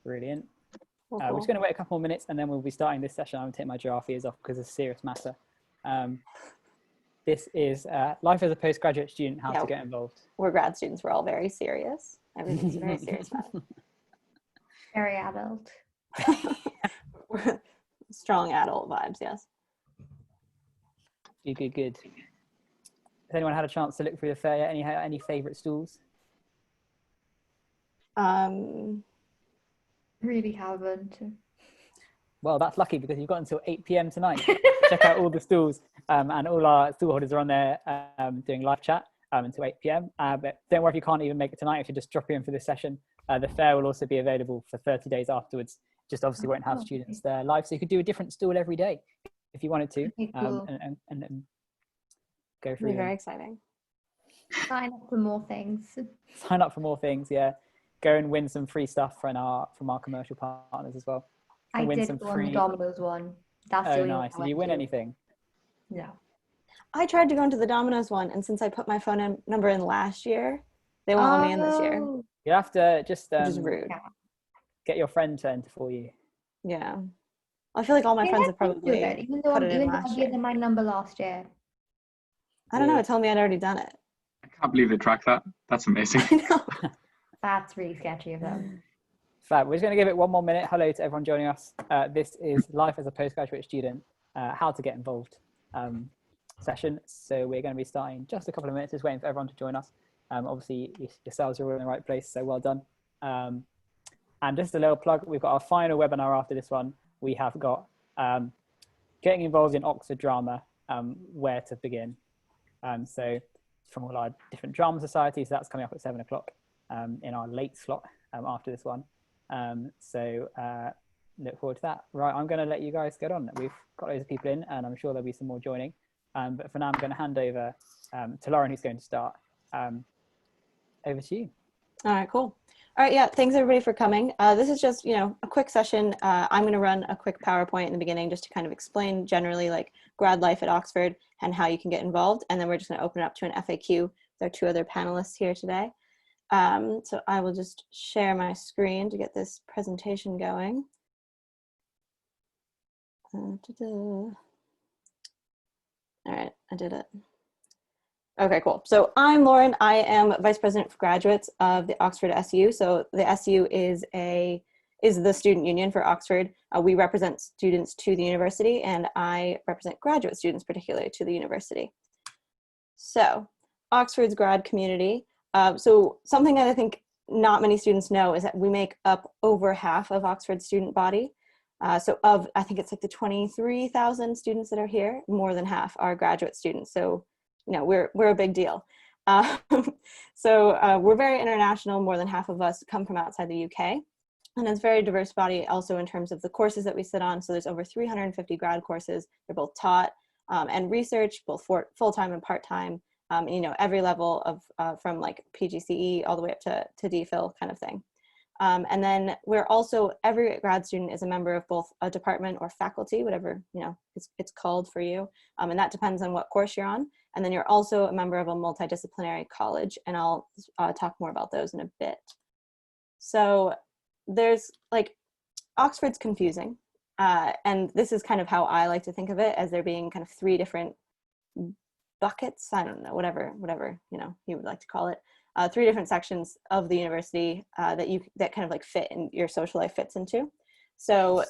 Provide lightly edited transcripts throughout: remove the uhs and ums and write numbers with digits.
Brilliant. Cool, We're cool. just going to wait a couple more minutes and then we'll be starting this session. I'm going to take my giraffe ears off because it's a serious matter. This is life as a postgraduate student, how to get involved. We're grad students. We're all very serious. Everything's a very serious matter. Very adult. Strong adult vibes, yes. Good. Has anyone had a chance to look through the fair yet? Any favourite stalls? Really haven't. Well, that's lucky because you've got until 8 p.m. tonight. Check out all the stalls, and all our stall holders are on there doing live chat until 8 p.m. But don't worry if you can't even make it tonight. If you just drop in for this session, the fair will also be available for 30 days afterwards. Just obviously won't have students there live, so you could do a different stall every day if you wanted to, Cool. and go through. It'll be very exciting. Sign up for more things. Sign up for more things. Yeah, go and win some free stuff from our commercial partners as well. I win did some win free... the Domino's one. That's the oh, only nice. one I Did you went win to. anything? No. I tried to go into the Domino's one, and since I put my phone number in last year, they won't let me in this year. You have to just Which is rude. get your friend to enter for you. Yeah. I feel like all my friends have probably even though put it in I last gave year. them my number last year. I don't know. It told me I'd already done it. I can't believe they tracked that. That's amazing. I know. That's really sketchy of them. Fab. We're just going to give it one more minute. Hello to everyone joining us. This is Life as a Postgraduate Student, how to get involved session. So we're going to be starting just a couple of minutes, just waiting for everyone to join us. Obviously, yourselves are all in the right place, so well done. And just a little plug, we've got our final webinar after this one. We have got getting involved in Oxford drama, where to begin. So from all our different drama societies, that's coming up at 7 o'clock in our late slot after this one. So look forward to that. Right, I'm going to let you guys get on. We've got loads of people in, and I'm sure there'll be some more joining. But for now, I'm going to hand over to Lauren, who's going to start. Over to you. All right, cool. All right, yeah, thanks everybody for coming. This is just, a quick session. I'm going to run a quick PowerPoint in the beginning just to kind of explain generally like grad life at Oxford and how you can get involved. And then we're just going to open it up to an FAQ. There are two other panelists here today. So I will just share my screen to get this presentation going. All right, I did it. Okay, cool. So I'm Lauren. I am Vice President for Graduates of the Oxford SU. So the SU is the student union for Oxford. We represent students to the university, and I represent graduate students particularly to the university. So Oxford's grad community. So something that I think not many students know is that we make up over half of Oxford's student body. So I think it's like the 23,000 students that are here, more than half are graduate students. So we're a big deal. So we're very international. More than half of us come from outside the UK. And it's a very diverse body also in terms of the courses that we sit on. So there's over 350 grad courses. They're both taught and research, both full-time and part-time, every level of from like PGCE all the way up to DPhil kind of thing. And then we're also, every grad student is a member of both a department or faculty, whatever, it's called for you. And that depends on what course you're on. And then you're also a member of a multidisciplinary college, and I'll talk more about those in a bit. So there's like, Oxford's confusing. And this is kind of how I like to think of it, as there being kind of three different buckets. I don't know, whatever, you would like to call it. Three different sections of the university that kind of like fit and your social life fits into. So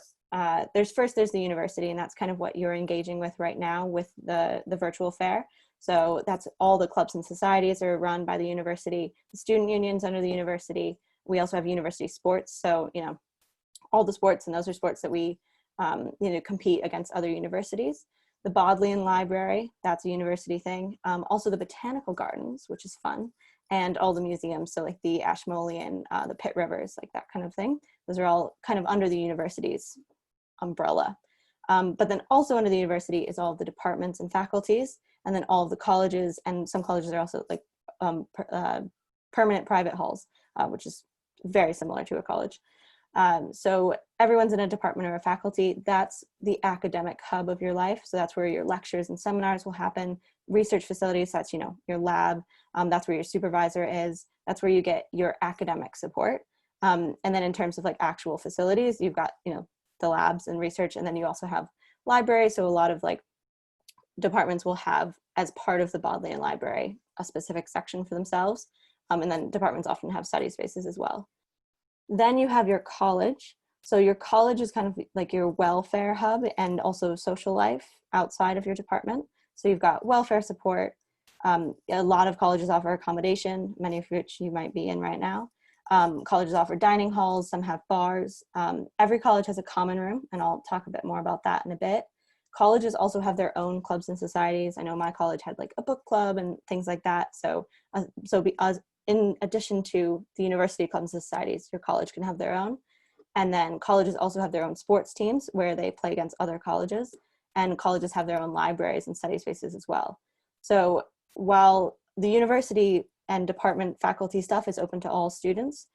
there's the university, and that's kind of what you're engaging with right now with the virtual fair. So that's all the clubs and societies are run by the university, the student unions under the university. We also have university sports. So, all the sports, and those are sports that we, compete against other universities. The Bodleian Library, that's a university thing. Also the Botanical Gardens, which is fun. And all the museums, so like the Ashmolean, the Pitt Rivers, like that kind of thing. Those are all kind of under the university's umbrella. But then also under the university is all of the departments and faculties, and then all of the colleges, and some colleges are also like permanent private halls, which is very similar to a college. So everyone's in a department or a faculty. That's the academic hub of your life. So that's where your lectures and seminars will happen. Research facilities, that's, your lab. That's where your supervisor is. That's where you get your academic support. And then in terms of like actual facilities, you've got, the labs and research, and then you also have library. So a lot of like departments will have, as part of the Bodleian Library, a specific section for themselves. And then departments often have study spaces as well. Then you have your college. So your college is kind of like your welfare hub and also social life outside of your department. So you've got welfare support. A lot of colleges offer accommodation, many of which you might be in right now. Colleges offer dining halls, some have bars. Every college has a common room, and I'll talk a bit more about that in a bit. Colleges also have their own clubs and societies. I know my college had like a book club and things like that. So in addition to the university clubs and societies, your college can have their own. And then colleges also have their own sports teams where they play against other colleges, and colleges have their own libraries and study spaces as well. So while the university and department faculty stuff is open to all students,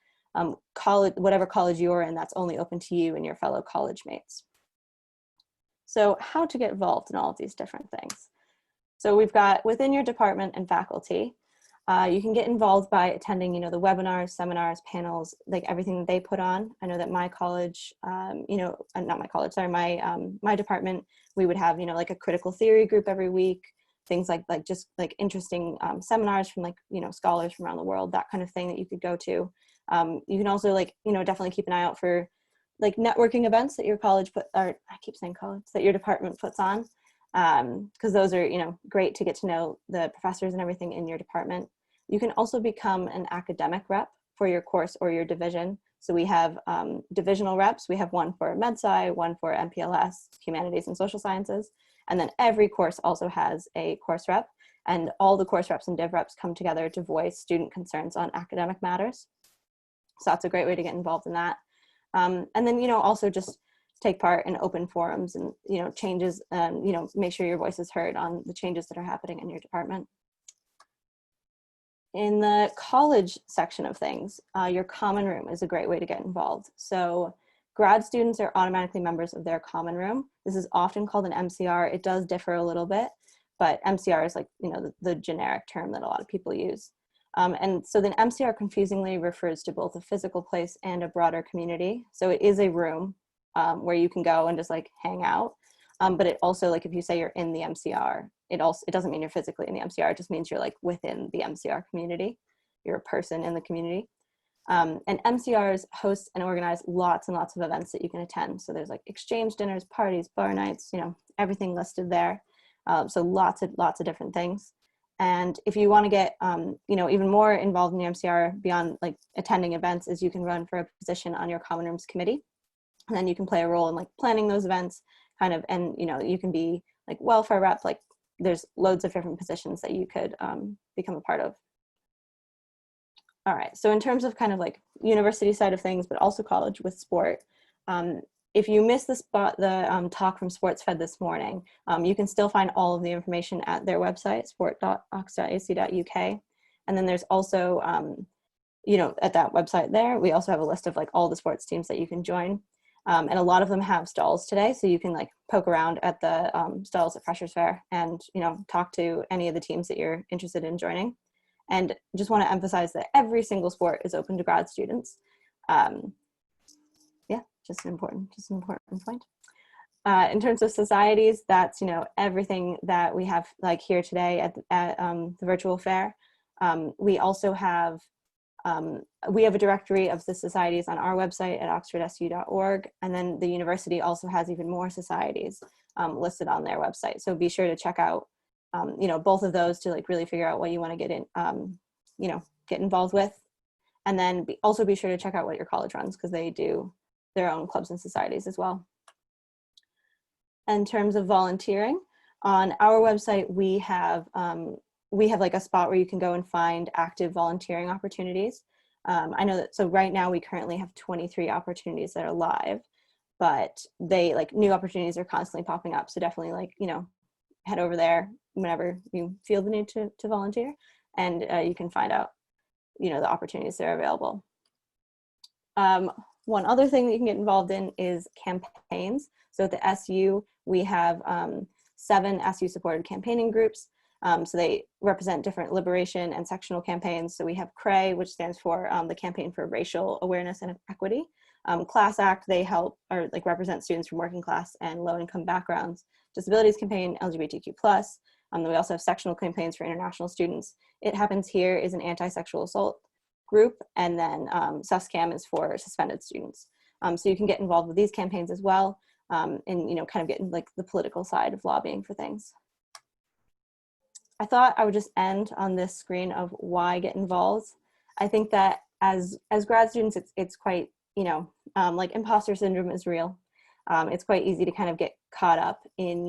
whatever college you're in, that's only open to you and your fellow college mates. So how to get involved in all of these different things. So we've got within your department and faculty, you can get involved by attending, the webinars, seminars, panels, like everything that they put on. I know that my college, not my college, sorry, my department, we would have, like a critical theory group every week, things like just like interesting seminars from like, scholars from around the world, that kind of thing that you could go to. You can also like, definitely keep an eye out for like networking events that your college that your department puts on. Because those are, great to get to know the professors and everything in your department. You can also become an academic rep for your course or your division. So we have divisional reps. We have one for MedSci, one for MPLS, Humanities and Social Sciences. And then every course also has a course rep, and all the course reps and div reps come together to voice student concerns on academic matters. So that's a great way to get involved in that. And then, also just take part in open forums and, changes, make sure your voice is heard on the changes that are happening in your department. In the college section of things, your common room is a great way to get involved. So grad students are automatically members of their common room. This is often called an MCR. It does differ a little bit, but MCR is like, the generic term that a lot of people use. And so the MCR confusingly refers to both a physical place and a broader community. So it is a room where you can go and just like hang out. But it also, like if you say you're in the MCR, it doesn't mean you're physically in the MCR. It just means you're like within the MCR community. You're a person in the community. And MCRs host and organize lots and lots of events that you can attend. So there's like exchange dinners, parties, bar nights, everything listed there. So lots of different things. And if you want to get, even more involved in the MCR beyond like attending events, is you can run for a position on your Common Rooms committee. And then you can play a role in like planning those events and, you can be like welfare rep, like there's loads of different positions that you could become a part of. All right, so in terms of kind of like university side of things, but also college with sport, if you missed the talk from SportsFed this morning, you can still find all of the information at their website, sport.ox.ac.uk. And then there's also, at that website there, we also have a list of like all the sports teams that you can join. And a lot of them have stalls today, so you can like poke around at the stalls at Freshers Fair and, talk to any of the teams that you're interested in joining. And just want to emphasize that every single sport is open to grad students. Just an important point. In terms of societies, that's, everything that we have like here today at the virtual fair. We also have, we have a directory of the societies on our website at oxfordsu.org. And then the university also has even more societies listed on their website. So be sure to check out, both of those to like really figure out what you want to get in, get involved with. And then also be sure to check out what your college runs, because they do their own clubs and societies as well. In terms of volunteering, on our website, we have like a spot where you can go and find active volunteering opportunities. I know that, so right now we currently have 23 opportunities that are live, but new opportunities are constantly popping up. So definitely head over there whenever you feel the need to volunteer, and you can find out, the opportunities that are available. One other thing that you can get involved in is campaigns. So at the SU, we have 7 SU supported campaigning groups. So they represent different liberation and sectional campaigns. So we have CRAE, which stands for the Campaign for Racial Awareness and Equity. Class Act, they help or like represent students from working class and low income backgrounds. Disabilities Campaign, LGBTQ+. Then we also have sectional campaigns for international students. It Happens Here is an anti-sexual assault group, and then SUSCAM is for suspended students. So you can get involved with these campaigns as well, and kind of get in like the political side of lobbying for things. I thought I would just end on this screen of why get involved. I think that as grad students, it's quite, like imposter syndrome is real. It's quite easy to kind of get caught up in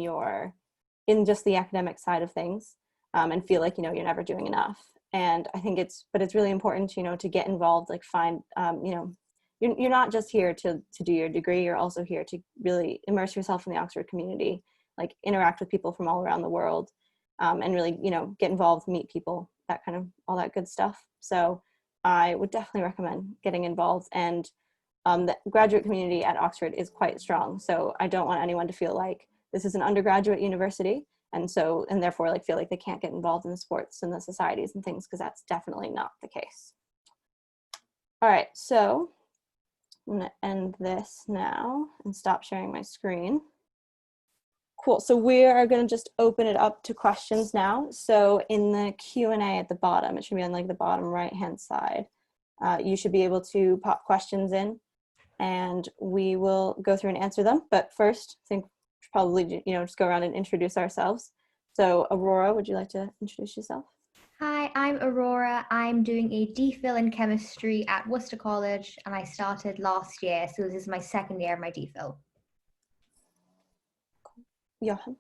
just the academic side of things, and feel like, you're never doing enough. And I think it's really important, to get involved, like find, you're not just here to do your degree, you're also here to really immerse yourself in the Oxford community, like interact with people from all around the world, and really, get involved, meet people, that kind of, all that good stuff. So I would definitely recommend getting involved. And the graduate community at Oxford is quite strong. So I don't want anyone to feel like this is an undergraduate university, and therefore like feel like they can't get involved in the sports and the societies and things, because that's definitely not the case. All right, so I'm gonna end this now and stop sharing my screen. Cool, so we are gonna just open it up to questions now. So in the Q&A at the bottom, it should be on like the bottom right-hand side, you should be able to pop questions in and we will go through and answer them. But first, I think we should probably, just go around and introduce ourselves. So Aurora, would you like to introduce yourself? Hi, I'm Aurora. I'm doing a DPhil in chemistry at Worcester College, and I started last year, so this is my second year of my DPhil. Johan.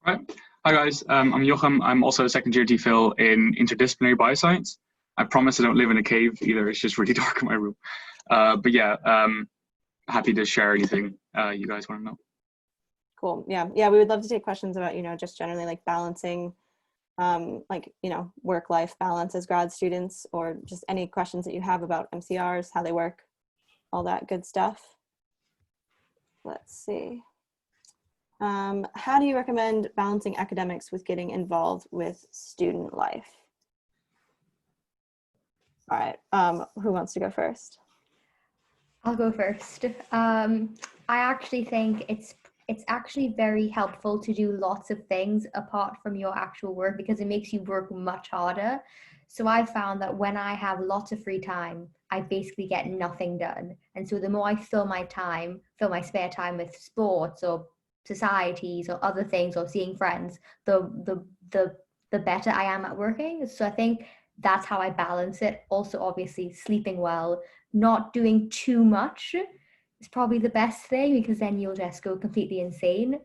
Right. Hi guys, I'm Joachim. I'm also a second year DPhil in interdisciplinary bioscience. I promise I don't live in a cave either. It's just really dark in my room. But yeah, happy to share anything you guys want to know. Cool. Yeah. We would love to take questions about, just generally like balancing, work-life balance as grad students, or just any questions that you have about MCRs, how they work, all that good stuff. Let's see. How do you recommend balancing academics with getting involved with student life? All right, who wants to go first? I'll go first. I actually think it's actually very helpful to do lots of things apart from your actual work, because it makes you work much harder. So I found that when I have lots of free time, I basically get nothing done. And so the more I fill my spare time with sports or societies or other things or seeing friends, the better I am at working. So I think that's how I balance it. Also, obviously, sleeping well, not doing too much is probably the best thing, because then you'll just go completely insane.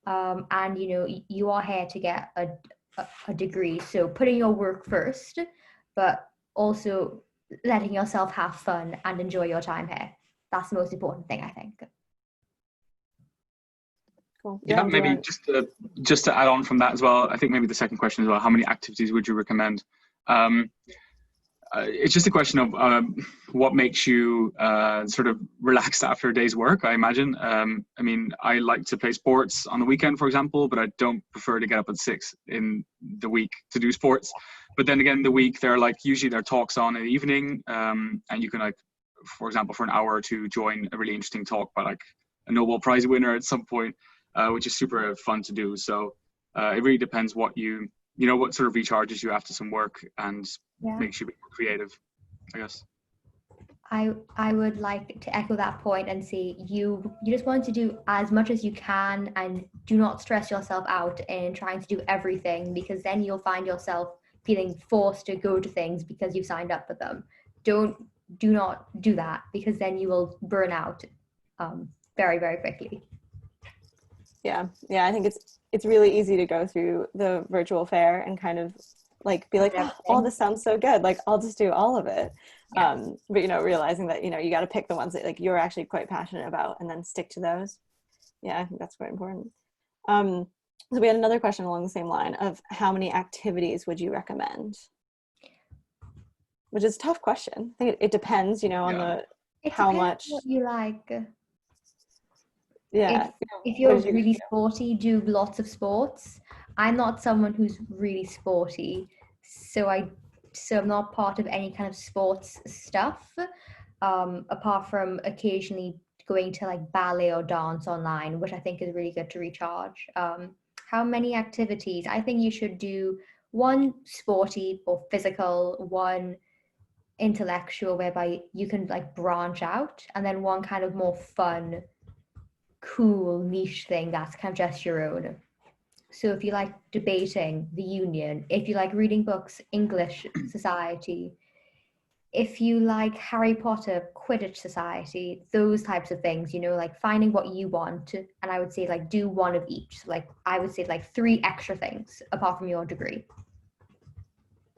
And you are here to get a degree, so putting your work first, but also letting yourself have fun and enjoy your time here. That's the most important thing, I think. Cool. Yeah, maybe just to add on from that as well, I think maybe the second question as well, how many activities would you recommend? It's just a question of what makes you sort of relaxed after a day's work, I imagine. I mean, I like to play sports on the weekend, for example, but I don't prefer to get up at 6 in the week to do sports. But then again, the week, usually there are talks on in the evening, and you can, like, for example, for an hour or two, join a really interesting talk by like a Nobel Prize winner at some point, which is super fun to do. So it really depends what what sort of recharges you after some work and makes you be more creative, I guess. I would like to echo that point and say you just want to do as much as you can, and do not stress yourself out in trying to do everything, because then you'll find yourself feeling forced to go to things because you've signed up for them. Do not do that, because then you will burn out very, very quickly. Yeah, I think it's really easy to go through the virtual fair and kind of like be like, oh, this sounds so good, like I'll just do all of it. Yeah. But realizing that you got to pick the ones that like you're actually quite passionate about and then stick to those. Yeah, I think that's quite important. So we had another question along the same line of how many activities would you recommend? Which is a tough question. I think it depends, on how much what you like. Yeah. If you're really sporty, do lots of sports. I'm not someone who's really sporty, so I'm not part of any kind of sports stuff, apart from occasionally going to like ballet or dance online, which I think is really good to recharge. How many activities? I think you should do one sporty or physical, one intellectual, whereby you can like branch out, and then one kind of more fun, cool niche thing that's kind of just your own. So if you like debating, the union; if you like reading books, English society; if you like Harry Potter, Quidditch society, those types of things, you know, like finding what you want. And I would say like do one of each. So, like I would say like 3 extra things apart from your degree.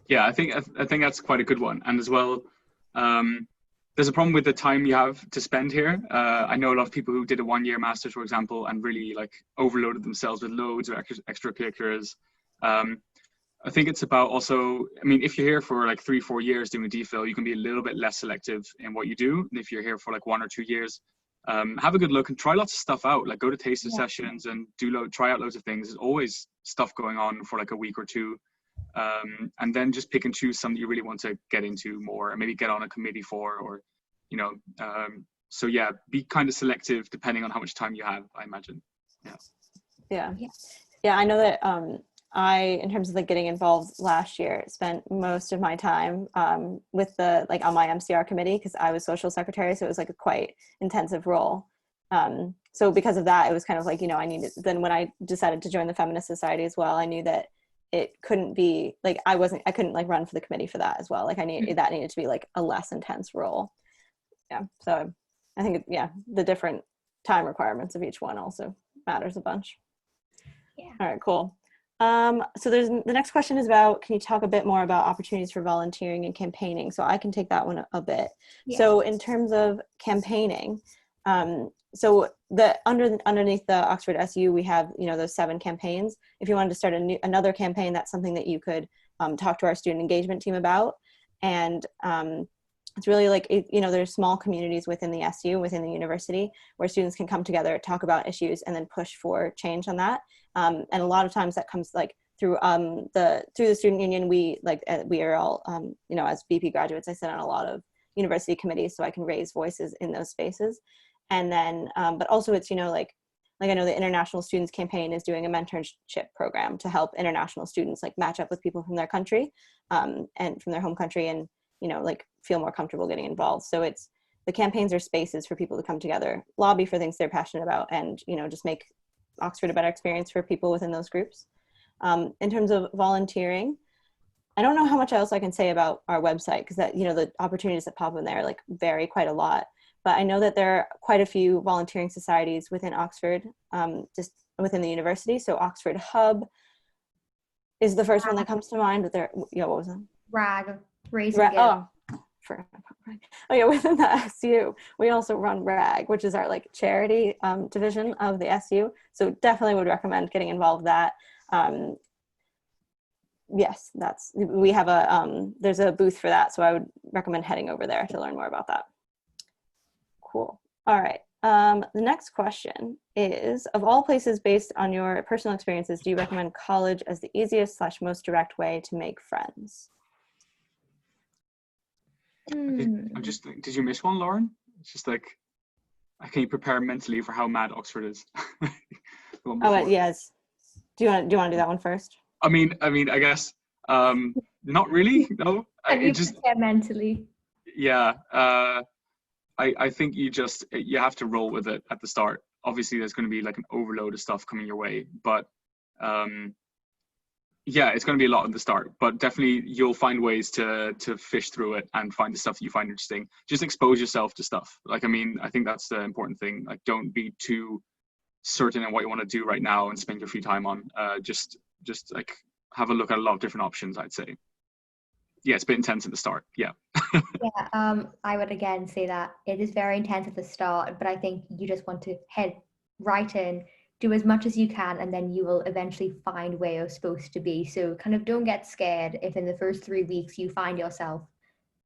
Yeah, I think that's quite a good one. And as well, there's a problem with the time you have to spend here. I know a lot of people who did a 1-year master's, for example, and really like overloaded themselves with loads of extracurriculars. I think it's about also, I mean, if you're here for like 3-4 years doing a DPhil, you can be a little bit less selective in what you do. And if you're here for like 1 or 2 years, have a good look and try lots of stuff out. Like go to taster sessions and try out loads of things. There's always stuff going on for like a week or two. And then just pick and choose something you really want to get into more, and maybe get on a committee for, or, you know, so yeah, be kind of selective depending on how much time you have, I imagine. Yeah, I know that in terms of like getting involved last year, spent most of my time with the like on my MCR committee, because I was social secretary, so it was like a quite intensive role. So because of that, it was kind of like, you know, then when I decided to join the Feminist Society as well, I knew that it couldn't be like I couldn't like run for the committee for that as well. Like that needed to be like a less intense role. Yeah, so I think the different time requirements of each one also matters a bunch. Yeah. All right, cool. So the next question is about, can you talk a bit more about opportunities for volunteering and campaigning? So I can take that one a bit. Yeah. So in terms of campaigning, so underneath the Oxford SU, we have, you know, those 7 campaigns. If you wanted to start another campaign, that's something that you could talk to our student engagement team about. And it's really like, you know, there's small communities within the SU, within the university, where students can come together, talk about issues, and then push for change on that. And a lot of times that comes like through the student union. We are all, you know, as BP graduates, I sit on a lot of university committees, so I can raise voices in those spaces. And then, but also it's, you know, like I know the International Students Campaign is doing a mentorship program to help international students like match up with people from their country and from their home country, and, you know, like feel more comfortable getting involved. So the campaigns are spaces for people to come together, lobby for things they're passionate about, and, you know, just make Oxford a better experience for people within those groups. In terms of volunteering, I don't know how much else I can say about our website, because that, you know, the opportunities that pop in there like vary quite a lot. But I know that there are quite a few volunteering societies within Oxford, just within the university. So Oxford Hub is the first one that comes to mind. But what was it? RAG, within the SU, we also run RAG, which is our like charity division of the SU. So definitely would recommend getting involved with that. Yes, we have there's a booth for that. So I would recommend heading over there to learn more about that. Cool. All right. The next question is, of all places based on your personal experiences, do you recommend college as the easiest / most direct way to make friends? I'm just, did you miss one, Lauren? It's just like, can you prepare mentally for how mad Oxford is? Yes. Do you want to do that one first? I mean, I guess, not really, no. You prepare mentally? Yeah. I think you have to roll with it at the start. Obviously, there's going to be like an overload of stuff coming your way, but yeah, it's going to be a lot at the start. But definitely, you'll find ways to fish through it and find the stuff that you find interesting. Just expose yourself to stuff. Like, I mean, I think that's the important thing. Like, don't be too certain in what you want to do right now and spend your free time on. Just like have a look at a lot of different options, I'd say. Yeah, it's a bit intense at the start. Yeah. Yeah, I would again say that it is very intense at the start, but I think you just want to head right in, do as much as you can, and then you will eventually find where you're supposed to be. So kind of don't get scared if in the first 3 weeks you find yourself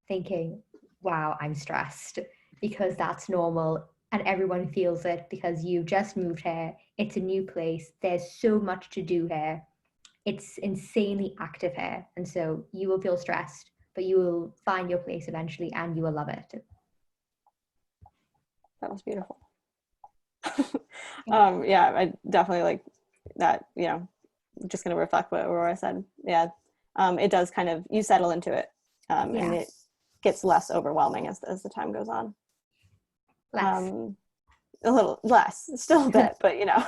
thinking, wow, I'm stressed, because that's normal and everyone feels it because you've just moved here. It's a new place. There's so much to do here. it's insanely active here. And so you will feel stressed, but you will find your place eventually and you will love it. That was beautiful. Yeah, I definitely like that, you know, just going to reflect what Aurora said. Yeah. It does kind of, you settle into it, and it gets less overwhelming as the time goes on. Less. A little less, still a bit, but you know.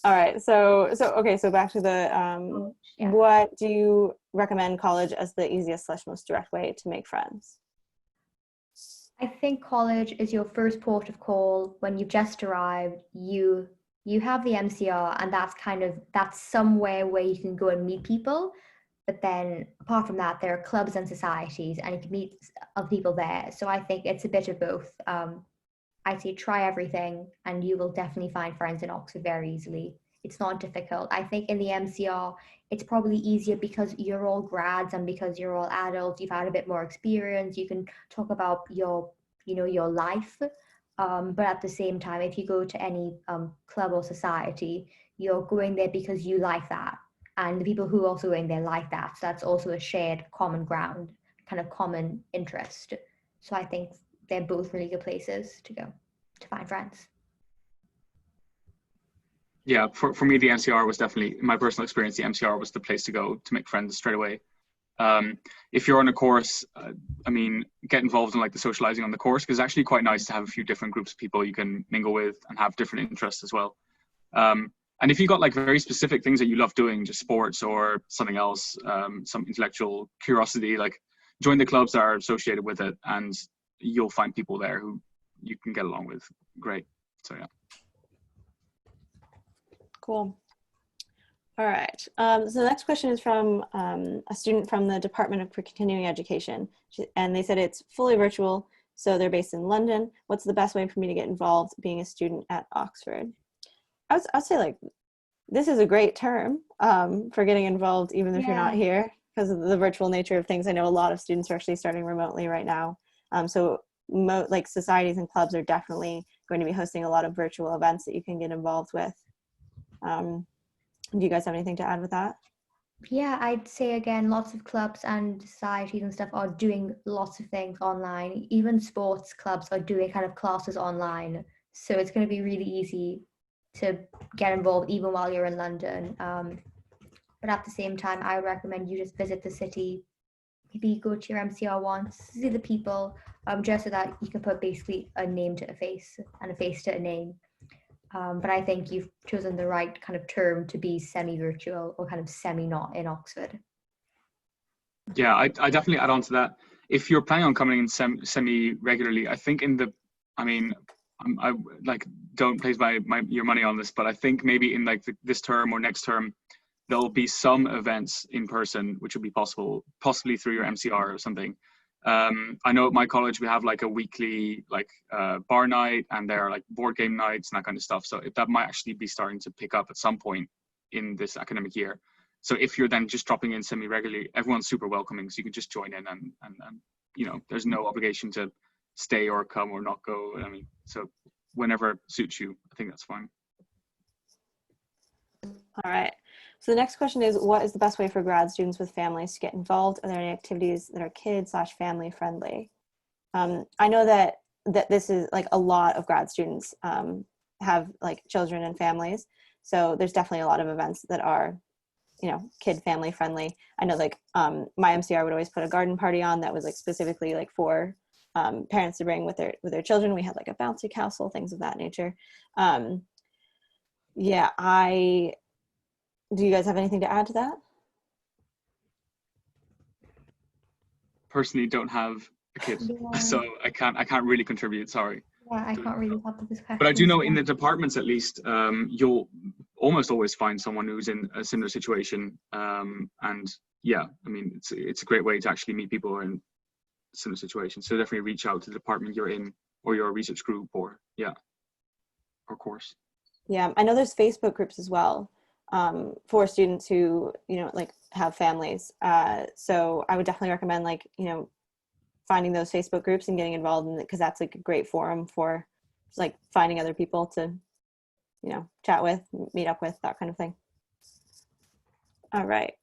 All right, so okay, so back to the what do you recommend college as the easiest / most direct way to make friends? I think college is your first port of call. When you've just arrived, you have the MCR, and that's somewhere where you can go and meet people. But then apart from that, there are clubs and societies, and you can meet other people there. So I think it's a bit of both. I'd say try everything, and you will definitely find friends in Oxford very easily. It's not difficult. I think in the MCR, it's probably easier because you're all grads and because you're all adults. You've had a bit more experience. You can talk about your life. But at the same time, if you go to any club or society, you're going there because you like that. And the people who are also going there like that. So that's also a shared common ground, kind of common interest. So I think they're both really good places to go to find friends. Yeah, for me, the MCR was definitely, in my personal experience, the MCR was the place to go to make friends straight away. If you're on a course, I mean, get involved in like the socializing on the course, because it's actually quite nice to have a few different groups of people you can mingle with and have different interests as well. And if you got like very specific things that you love doing, just sports or something else, some intellectual curiosity, like join the clubs that are associated with it, and you'll find people there who you can get along with. Great. So yeah. Cool. All right. So the next question is from a student from the Department for Continuing Education, and they said it's fully virtual, so they're based in London. What's the best way for me to get involved being a student at Oxford? I'd say like this is a great term for getting involved even if you're not here, because of the virtual nature of things. I know a lot of students are actually starting remotely right now. So like societies and clubs are definitely going to be hosting a lot of virtual events that you can get involved with. Do you guys have anything to add with that? Yeah, I'd say again, lots of clubs and societies and stuff are doing lots of things online. Even sports clubs are doing kind of classes online. So it's going to be really easy to get involved even while you're in London. But at the same time, I would recommend you just visit the city. Maybe go to your MCR once, see the people, just so that you can put basically a name to a face and a face to a name. But I think you've chosen the right kind of term to be semi-virtual or kind of semi-not in Oxford. Yeah, I definitely add on to that. If you're planning on coming in semi-regularly, I think I like don't place your money on this, but I think maybe in like this term or next term, there'll be some events in person, which will be possibly through your MCR or something. I know at my college we have like a weekly bar night, and there are like board game nights and that kind of stuff. So that might actually be starting to pick up at some point in this academic year. So if you're then just dropping in semi-regularly, everyone's super welcoming, so you can just join in and you know, there's no obligation to stay or come or not go. I mean, so whenever suits you, I think that's fine. All right. So the next question is, what is the best way for grad students with families to get involved? Are there any activities that are kid/family friendly? I know that this is like a lot of grad students have like children and families. So there's definitely a lot of events that are, you know, kid family friendly. I know like my MCR would always put a garden party on that was like specifically like for parents to bring with their children. We had like a bouncy castle, things of that nature. Do you guys have anything to add to that? Personally, don't have a kid, so I can't really contribute. Sorry. Yeah, I can't really help with this question. But I do know in the departments, at least, you'll almost always find someone who's in a similar situation. And yeah, I mean, it's a great way to actually meet people who are in a similar situation. So definitely reach out to the department you're in, or your research group, or course. Yeah, I know there's Facebook groups as well for students who, you know, like have families. So I would definitely recommend like, you know, finding those Facebook groups and getting involved in it, because that's like a great forum for like finding other people to, you know, chat with, meet up with, that kind of thing. All right.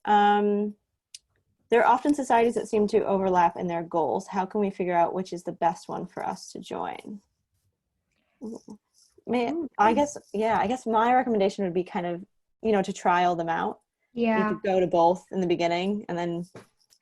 There are often societies that seem to overlap in their goals. How can we figure out which is the best one for us to join? I guess my recommendation would be kind of, to trial them out. You Yeah. could go to both in the beginning and then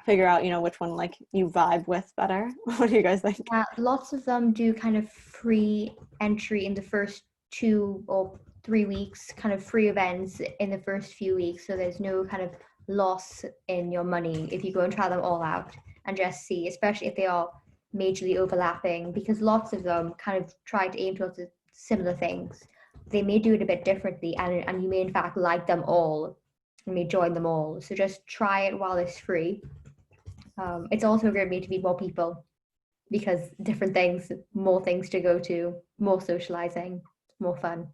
figure out, which one like you vibe with better. What do you guys think? Lots of them do kind of free entry in the first 2 or 3 weeks, kind of free events in the first few weeks. So there's no kind of loss in your money if you go and try them all out and just see, especially if they are majorly overlapping, because lots of them kind of try to aim towards similar things. They may do it a bit differently, and you may in fact like them all and may join them all. So just try it while it's free. It's also a great way to meet more people, because different things, more things to go to, more socializing, more fun.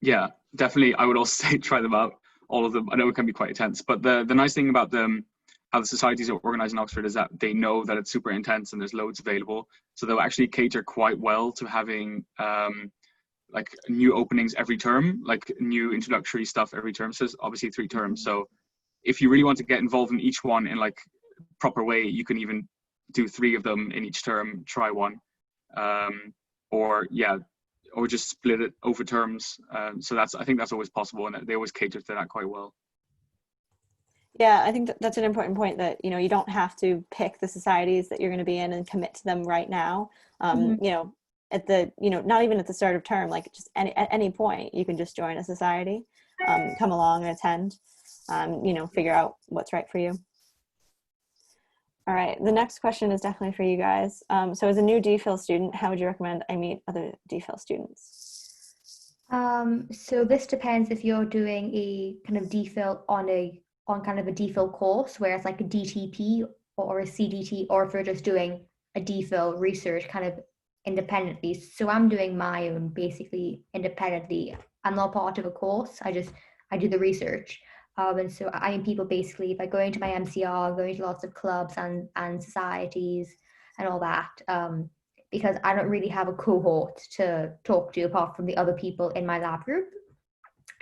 Yeah, definitely. I would also say try them out, all of them. I know it can be quite intense, but the nice thing about them, how the societies are organized in Oxford, is that they know that it's super intense and there's loads available. So they'll actually cater quite well to having like new openings every term, like new introductory stuff every term. So it's obviously 3 terms. So if you really want to get involved in each one in like proper way, you can even do 3 of them in each term, try one. Or just split it over terms. So I think that's always possible, and they always cater to that quite well. Yeah, I think that's an important point, that, you don't have to pick the societies that you're going to be in and commit to them right now. At the, not even at the start of term, like just at any point, you can just join a society, come along and attend, figure out what's right for you. All right, the next question is definitely for you guys. So as a new DPhil student, how would you recommend I meet other DPhil students? So this depends if you're doing a kind of DPhil on kind of a DPhil course, where it's like a DTP or a CDT, or if you're just doing a DPhil research kind of independently. So I'm doing my own basically independently. I'm not part of a course. I do the research. And so I meet people basically by going to my MCR, going to lots of clubs and societies and all that, because I don't really have a cohort to talk to apart from the other people in my lab group.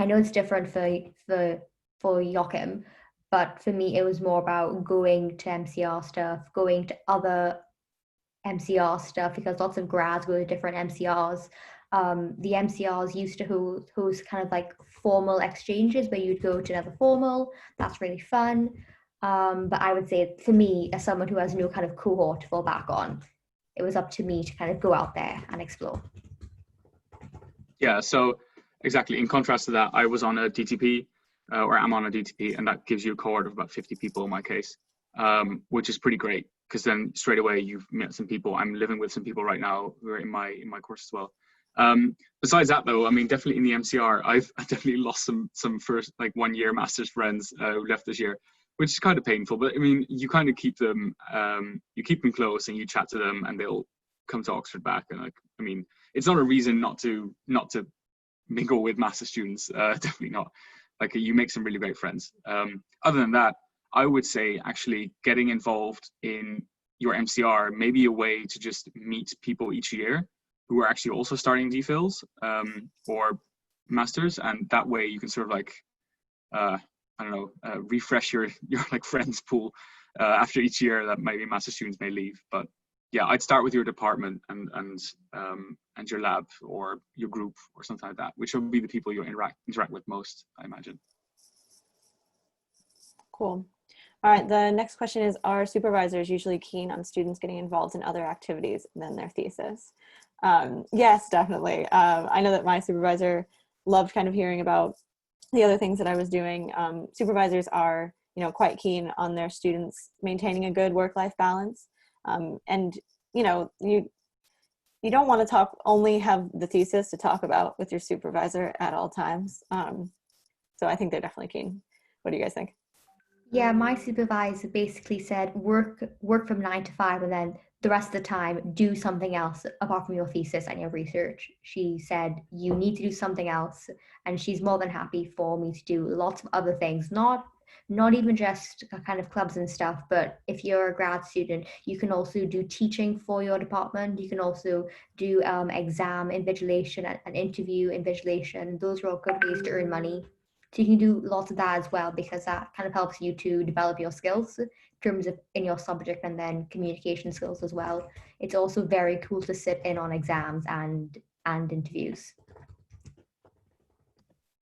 I know it's different for Joachim, but for me it was more about going to MCR stuff, going to other MCR stuff, because lots of grads go to different MCRs. The MCRs used to host kind of like formal exchanges where you'd go to another formal. That's really fun. But I would say for me, as someone who has no kind of cohort to fall back on, it was up to me to kind of go out there and explore. Yeah, so exactly. In contrast to that, I was on a DTP, or I'm on a DTP, and that gives you a cohort of about 50 people in my case, which is pretty great, because then straight away you've met some people. I'm living with some people right now who are in my course as well. Besides that though, I mean, definitely in the MCR, I've definitely lost some first like 1 year master's friends who left this year, which is kind of painful, but I mean, you kind of keep them close and you chat to them and they'll come to Oxford back. And like, I mean, it's not a reason not to mingle with master's students, definitely not. Like, you make some really great friends. Other than that, I would say actually getting involved in your MCR may be a way to just meet people each year who are actually also starting DPhils or masters, and that way you can sort of like refresh your like friends pool after each year that maybe master students may leave. But yeah, I'd start with your department and your lab or your group or something like that, which will be the people you interact with most, I imagine. Cool. All right, the next question is, are supervisors usually keen on students getting involved in other activities than their thesis? Yes, definitely. I know that my supervisor loved kind of hearing about the other things that I was doing. Supervisors are, quite keen on their students maintaining a good work-life balance. And, you don't want to only have the thesis to talk about with your supervisor at all times. So I think they're definitely keen. What do you guys think? Yeah, my supervisor basically said work from 9 to 5, and then the rest of the time do something else apart from your thesis and your research. She said you need to do something else, and she's more than happy for me to do lots of other things, not even just kind of clubs and stuff, but if you're a grad student, you can also do teaching for your department. You can also do exam invigilation and interview invigilation. Those are all good ways to earn money. So you can do lots of that as well, because that kind of helps you to develop your skills in terms of in your subject, and then communication skills as well. It's also very cool to sit in on exams and interviews.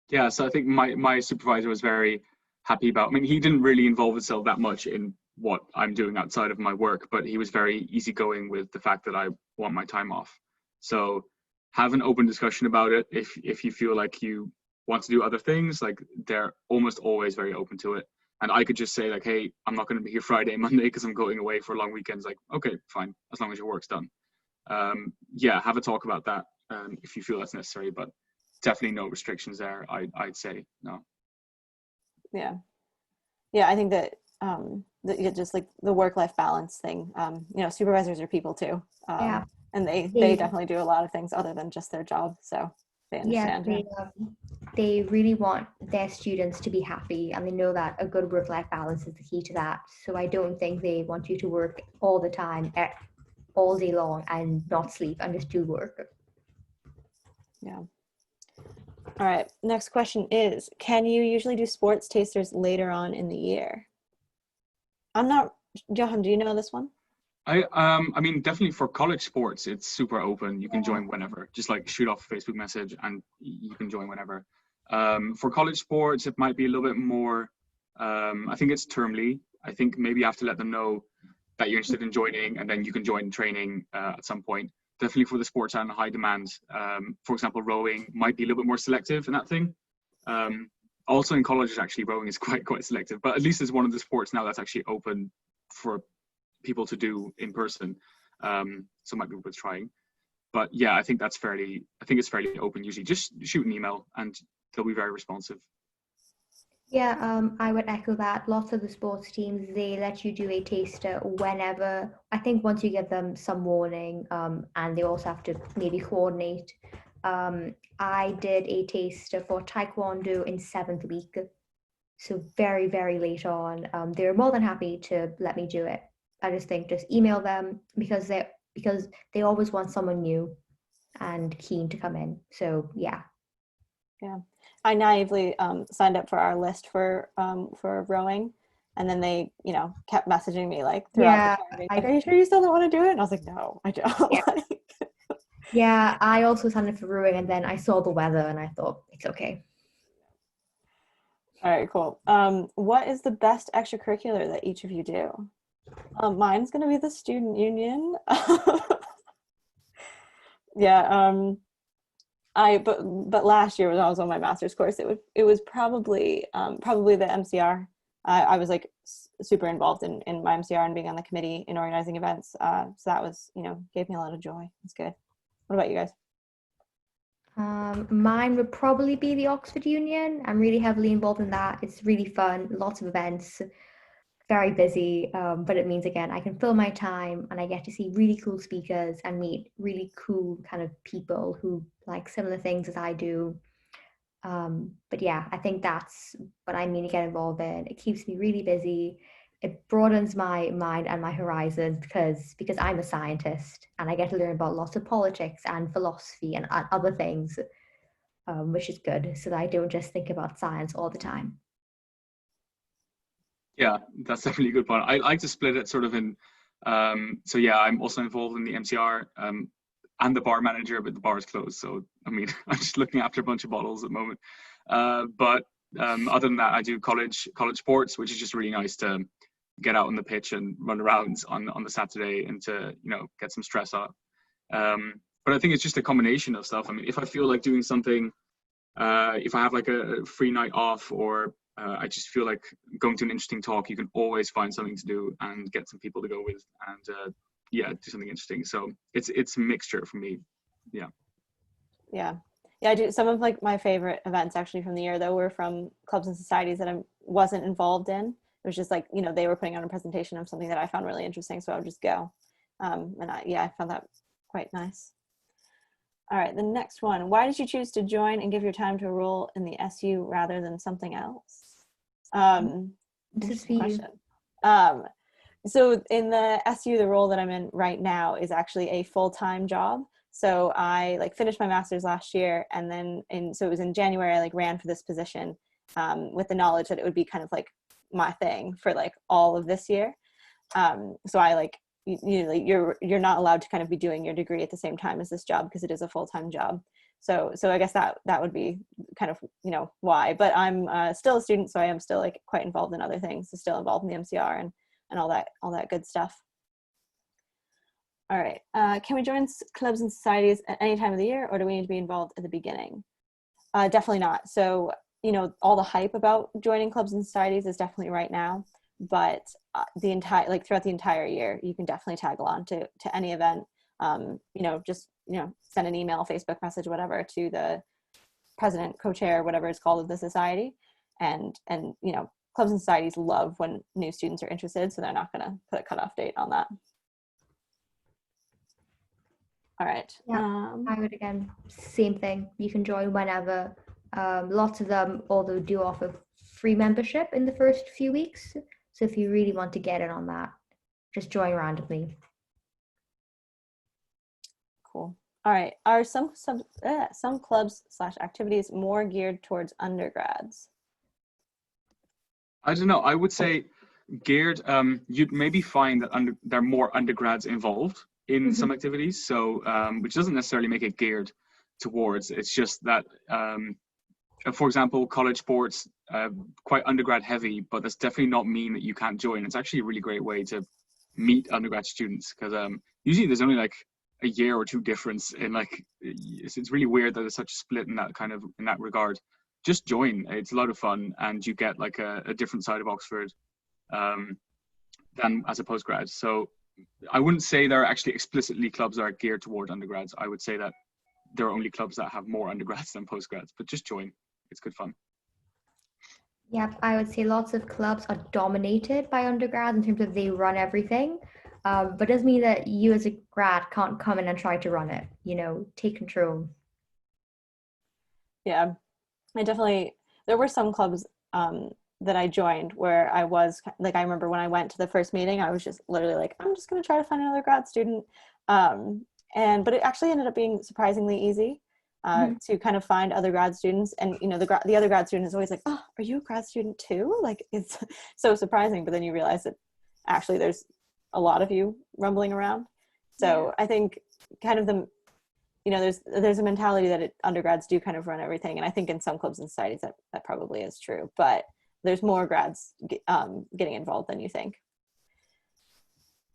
Yeah, so I think my supervisor was very happy about, I mean, he didn't really involve himself that much in what I'm doing outside of my work, but he was very easygoing with the fact that I want my time off. So have an open discussion about it. If you feel like you want to do other things, like, they're almost always very open to it. And I could just say, like, hey, I'm not going to be here Friday and Monday because I'm going away for long weekends. Like, okay, fine, as long as your work's done. Yeah, have a talk about that if you feel that's necessary, but definitely no restrictions there. I'd say no. Yeah, I think that just like the work-life balance thing. Supervisors are people too, Yeah. and they definitely do a lot of things other than just their job. So they understand. Yeah, they really want their students to be happy, and they know that a good work-life balance is the key to that. So I don't think they want you to work all the time, all day long, and not sleep and just do work. Yeah. All right. Next question is, can you usually do sports tasters later on in the year? I'm not, Johan, do you know this one? I mean, definitely for college sports, it's super open. You can join whenever. Just like shoot off a Facebook message and you can join whenever. For college sports, it might be a little bit more, I think it's termly. I think maybe you have to let them know that you're interested in joining, and then you can join training at some point. Definitely for the sports that are in high demand. For example, rowing might be a little bit more selective in that thing. Also in colleges, actually, rowing is quite selective, but at least it's one of the sports now that's actually open for people to do in person. So it might be worth trying. But yeah, I think it's fairly open usually. Just shoot an email and they'll be very responsive. Yeah, I would echo that. Lots of the sports teams, they let you do a taster whenever. I think once you give them some warning, and they also have to maybe coordinate. I did a taster for Taekwondo in 7th week, so very, very late on. They were more than happy to let me do it. I just think just email them because they always want someone new and keen to come in. So yeah. Yeah, I naively signed up for our list for rowing, and then they kept messaging me like throughout the time, like, are you sure you still don't want to do it? And I was like, no, I don't. Yeah. Yeah, I also signed up for rowing, and then I saw the weather and I thought it's okay. All right, cool. What is the best extracurricular that each of you do? Mine's gonna be the student union. Yeah. But last year when I was on my master's course, it was probably the MCR. I was like super involved in my MCR and being on the committee in organizing events. So that was, gave me a lot of joy. It's good. What about you guys? Mine would probably be the Oxford Union. I'm really heavily involved in that. It's really fun, lots of events, very busy, but it means, again, I can fill my time and I get to see really cool speakers and meet really cool kind of people who like similar things as I do. But yeah, I think that's what I mean to get involved in. It keeps me really busy. It broadens my mind and my horizons because I'm a scientist and I get to learn about lots of politics and philosophy and other things, which is good, so that I don't just think about science all the time. Yeah, that's definitely a good point. I like to split it sort of in, so yeah, I'm also involved in the MCR. I'm the bar manager, but the bar is closed. So, I mean, I'm just looking after a bunch of bottles at the moment. But other than that, I do college sports, which is just really nice to get out on the pitch and run around on the Saturday and to, get some stress out. But I think it's just a combination of stuff. I mean, if I feel like doing something, if I have like a free night off, or I just feel like going to an interesting talk, you can always find something to do and get some people to go with and do something interesting. So it's a mixture for me. Yeah, I do. Some of like my favorite events actually from the year though were from clubs and societies that I wasn't involved in. It was just like, they were putting on a presentation of something that I found really interesting, so I would just go. And I found that quite nice. All right, the next one. Why did you choose to join and give your time to a role in the SU rather than something else? This is for you. So in the SU, the role that I'm in right now is actually a full-time job. So I finished my master's last year, and then so it was in January I ran for this position, with the knowledge that it would be kind of like my thing for like all of this year. So I like, you're not allowed to kind of be doing your degree at the same time as this job because it is a full-time job. So I guess that would be kind of, why, but I'm still a student. So I am still like quite involved in other things. So still involved in the MCR and all that good stuff. All right. Can we join clubs and societies at any time of the year, or do we need to be involved at the beginning? Definitely not. So, all the hype about joining clubs and societies is definitely right now, but throughout the entire year, you can definitely tag along to any event. Just, send an email, Facebook message, whatever, to the president, co-chair, whatever it's called of the society. And clubs and societies love when new students are interested, so they're not going to put a cutoff date on that. All right. Yeah, I would, again, same thing. You can join whenever. Lots of them, although, do offer free membership in the first few weeks. So if you really want to get in on that, just join randomly. Cool. All right. Are some clubs/activities more geared towards undergrads? I don't know. I would say geared. You'd maybe find that there are more undergrads involved in some activities. So, which doesn't necessarily make it geared towards. It's just that, for example, college sports, quite undergrad heavy, but that's definitely not mean that you can't join. It's actually a really great way to meet undergrad students, because usually there's only like a year or two difference in like, it's really weird that there's such a split in that regard. Just join. It's a lot of fun, and you get like a different side of Oxford than as a postgrad. So I wouldn't say there are actually explicitly clubs that are geared toward undergrads. I would say that there are only clubs that have more undergrads than postgrads, but just join. It's good fun. Yeah, I would say lots of clubs are dominated by undergrads in terms of they run everything. But it doesn't mean that you as a grad can't come in and try to run it, take control. Yeah, there were some clubs that I joined where I was like, I remember when I went to the first meeting, I was just literally like, I'm just going to try to find another grad student. But it actually ended up being surprisingly easy to kind of find other grad students. And, the other grad student is always like, oh, are you a grad student too? Like, it's so surprising. But then you realize that actually there's a lot of you rumbling around. So I think kind of there's a mentality that undergrads do kind of run everything. And I think in some clubs and societies that probably is true, but there's more grads getting involved than you think.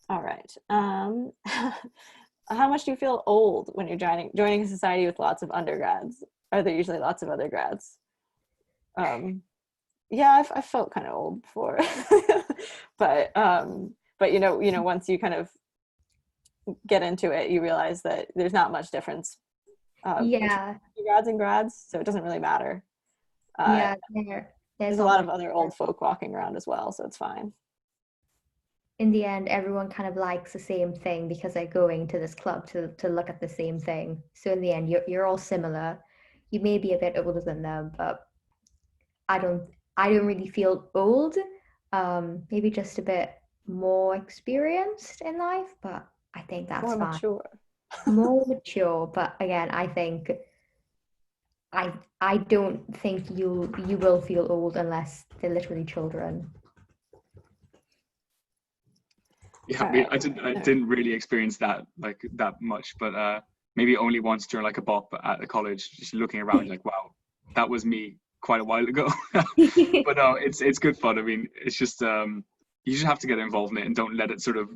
All right. How much do you feel old when you're joining a society with lots of undergrads? Are there usually lots of undergrads? Yeah, I've felt kind of old before, but once you kind of get into it, you realize that there's not much difference. Grads and grads, so it doesn't really matter. There's a lot of other old folk walking around as well, so it's fine. In the end, everyone kind of likes the same thing because they're going to this club to look at the same thing. So in the end, you're all similar. You may be a bit older than them, but I don't really feel old. Maybe just a bit more experienced in life, but I think that's more fine. Mature. More mature, but again, I think I don't think you will feel old unless they're literally children. Yeah, I didn't really experience that much, but maybe only once during like a bop at the college, just looking around like, wow, that was me quite a while ago. But no, it's good fun. I mean, it's just you just have to get involved in it and don't let it sort of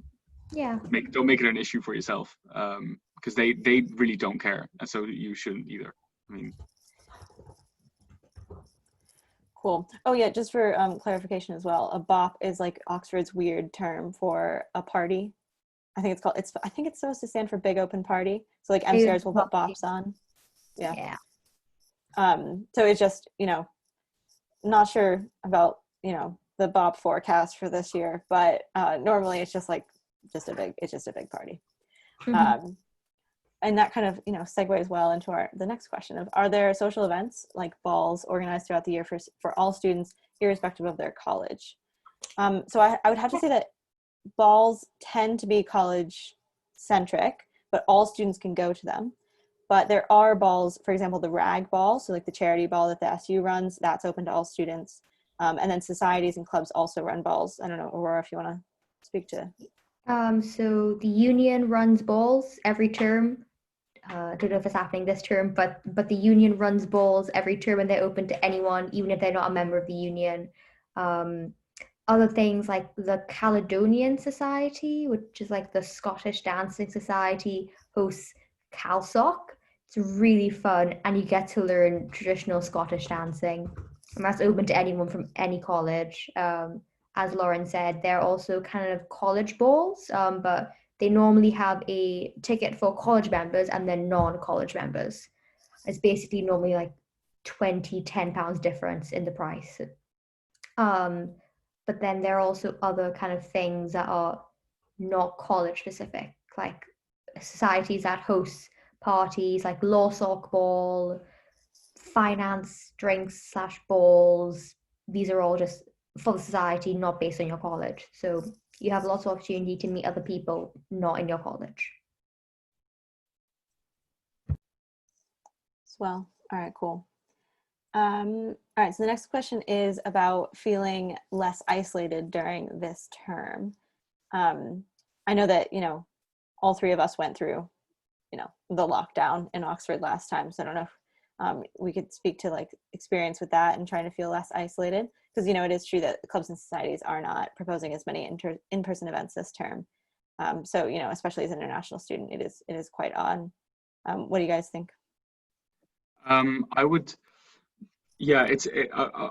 don't make it an issue for yourself, because they really don't care, and so you shouldn't either. I mean, cool. Oh yeah, just for clarification as well, a bop is like Oxford's weird term for a party. I think it's supposed to stand for big open party. So like MCRs will put bops on. Yeah. So it's just, not sure about, the bop forecast for this year, but normally it's just a big party. And that kind of, segues well into the next question of, are there social events like balls organized throughout the year for all students, irrespective of their college? So I would have to say that balls tend to be college centric, but all students can go to them. But there are balls, for example, the RAG ball, so like the charity ball that the SU runs, that's open to all students. And then societies and clubs also run balls. I don't know, Aurora, if you want to speak to. So the union runs balls every term. I don't know if it's happening this term, but the union runs balls every term, and they're open to anyone, even if they're not a member of the union. Other things like the Caledonian Society, which is like the Scottish Dancing Society, hosts Calsoc. It's really fun, and you get to learn traditional Scottish dancing, and that's open to anyone from any college. As Lauren said, they're also kind of college balls, but they normally have a ticket for college members and then non-college members. It's basically normally like £10 difference in the price. But then there are also other kind of things that are not college specific, like societies that host parties like Law Sock Ball, finance drinks / balls. These are all just for the society, not based on your college. So you have lots of opportunity to meet other people not in your college. As well. All right, cool. All right, so the next question is about feeling less isolated during this term. I know that, all three of us went through, the lockdown in Oxford last time. So I don't know if we could speak to like experience with that and trying to feel less isolated. Because, it is true that clubs and societies are not proposing as many in-person events this term. So, especially as an international student, it is quite odd. What do you guys think? I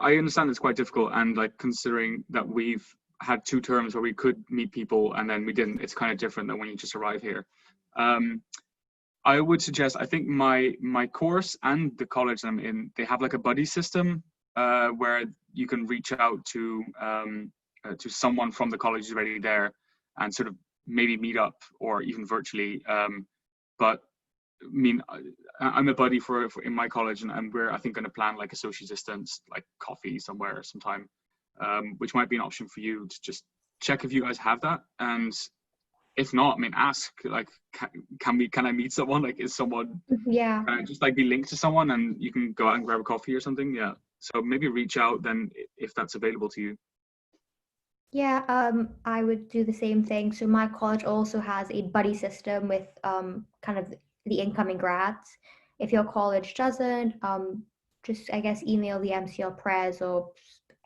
understand it's quite difficult, and like considering that we've had 2 terms where we could meet people and then we didn't, it's kind of different than when you just arrive here. I would suggest, I think my course and the college I'm in, they have like a buddy system where you can reach out to someone from the college who's already there and sort of maybe meet up or even virtually. But I mean, I'm a buddy for in my college, and we're, I think, going to plan like a social distance, like coffee somewhere sometime, which might be an option for you to just check if you guys have that. And if not, I mean, ask like, can I meet someone? Like, is someone, Yeah, can I just like be linked to someone and you can go out and grab a coffee or something? Yeah. So maybe reach out then if that's available to you. yeah, I would do the same thing. So my college also has a buddy system with kind of the incoming grads. If your college doesn't, just I guess email the MCR Pres or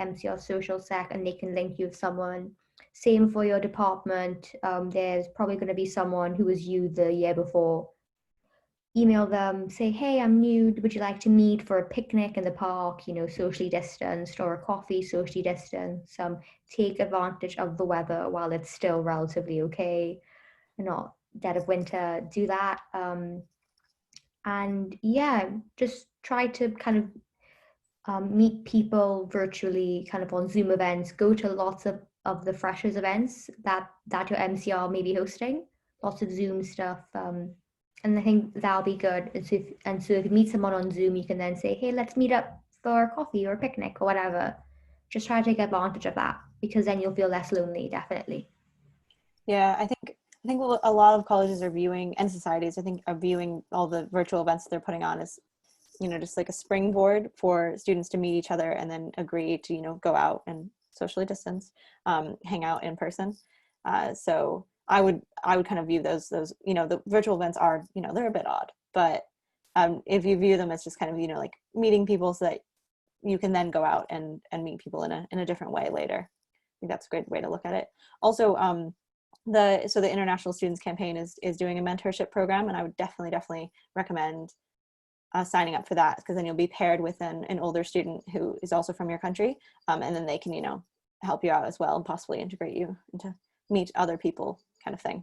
MCR Social Sec, and they can link you with someone. Same for your department. There's probably going to be someone who was you the year before. Email them, say, hey, I'm new, would you like to meet for a picnic in the park, socially distanced, or a coffee socially distanced. Take advantage of the weather while it's still relatively okay, not dead of winter. Do that. And yeah, just try to kind of meet people virtually, kind of on Zoom events. Go to lots of the freshers events that your MCR may be hosting, lots of Zoom stuff. And I think that'll be good. And so if you meet someone on Zoom, you can then say, hey, let's meet up for coffee or a picnic or whatever. Just try to take advantage of that, because then you'll feel less lonely, definitely. Yeah, I think a lot of colleges are viewing, and societies, I think, are viewing all the virtual events they're putting on as, just like a springboard for students to meet each other and then agree to, go out and socially distance, hang out in person. So I would kind of view those, the virtual events are, they're a bit odd, but if you view them as just kind of, like meeting people so that you can then go out and meet people in a different way later. I think that's a great way to look at it. Also, the International Students Campaign is doing a mentorship program, and I would definitely recommend signing up for that, because then you'll be paired with an older student who is also from your country, and then they can, help you out as well and possibly integrate you into meet other people kind of thing.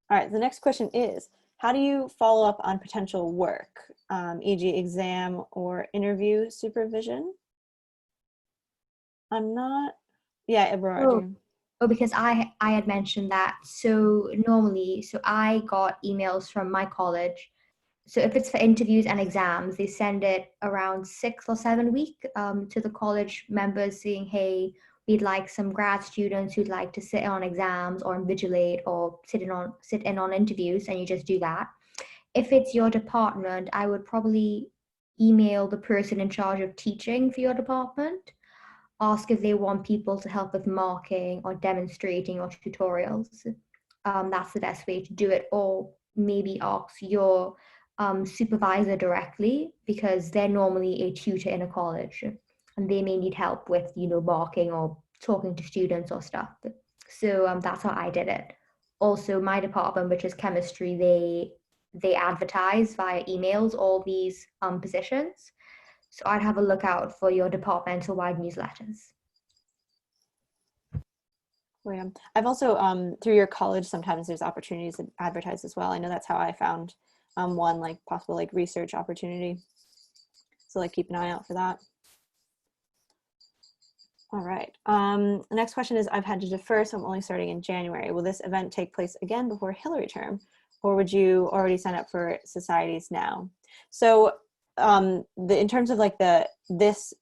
All right, the next question is, how do you follow up on potential work, e.g. exam or interview supervision? Because I had mentioned that. So normally, I got emails from my college. So if it's for interviews and exams, they send it around 6 or 7 weeks to the college members saying, hey, we'd like some grad students who'd like to sit on exams or invigilate or sit in on interviews, and you just do that. if it's your department, I would probably email the person in charge of teaching for your department, ask if they want people to help with marking or demonstrating or tutorials. That's the best way to do it. Or maybe ask your supervisor directly, because they're normally a tutor in a college and they may need help with, marking or talking to students or stuff. So that's how I did it. Also, my department, which is chemistry, they advertise via emails all these positions. So I'd have a look out for your departmental wide newsletters. Yeah. I've also, through your college, sometimes there's opportunities to advertise as well. I know that's how I found one, like possible like research opportunity. So like keep an eye out for that. All right. The next question is, I've had to defer, so I'm only starting in January. Will this event take place again before Hillary term, or would you already sign up for societies now? So in terms of like this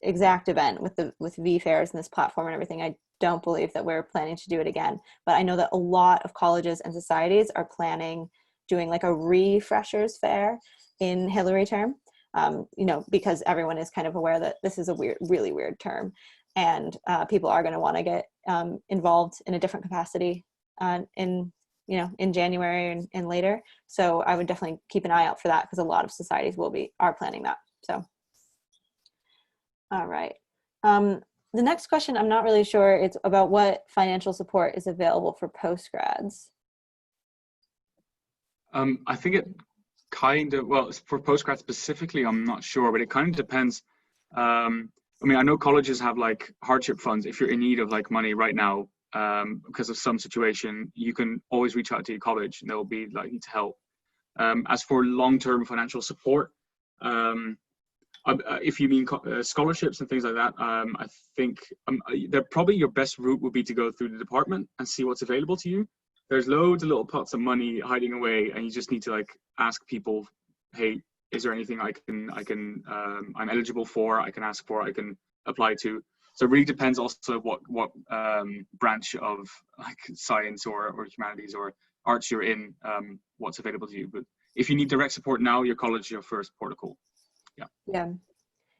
exact event with V fairs and this platform and everything, I don't believe that we're planning to do it again. But I know that a lot of colleges and societies are planning doing like a refreshers fair in Hillary term, because everyone is kind of aware that this is a really weird term, and people are going to want to get involved in a different capacity in January and later. So I would definitely keep an eye out for that, because a lot of societies are planning that. So, all right. The next question, I'm not really sure. It's about what financial support is available for postgrads. I think it kind of, well, for postgrad specifically, I'm not sure, but it kind of depends. I know colleges have like hardship funds. If you're in need of like money right now, because of some situation, you can always reach out to your college and they'll be likely to help. As for long-term financial support, if you mean scholarships and things like that, I think probably your best route would be to go through the department and see what's available to you. There's loads of little pots of money hiding away, and you just need to like ask people, hey, is there anything I'm eligible for, I can ask for, I can apply to. So it really depends also what branch of like science or humanities or arts you're in, what's available to you. But if you need direct support now, your college is your first port of call.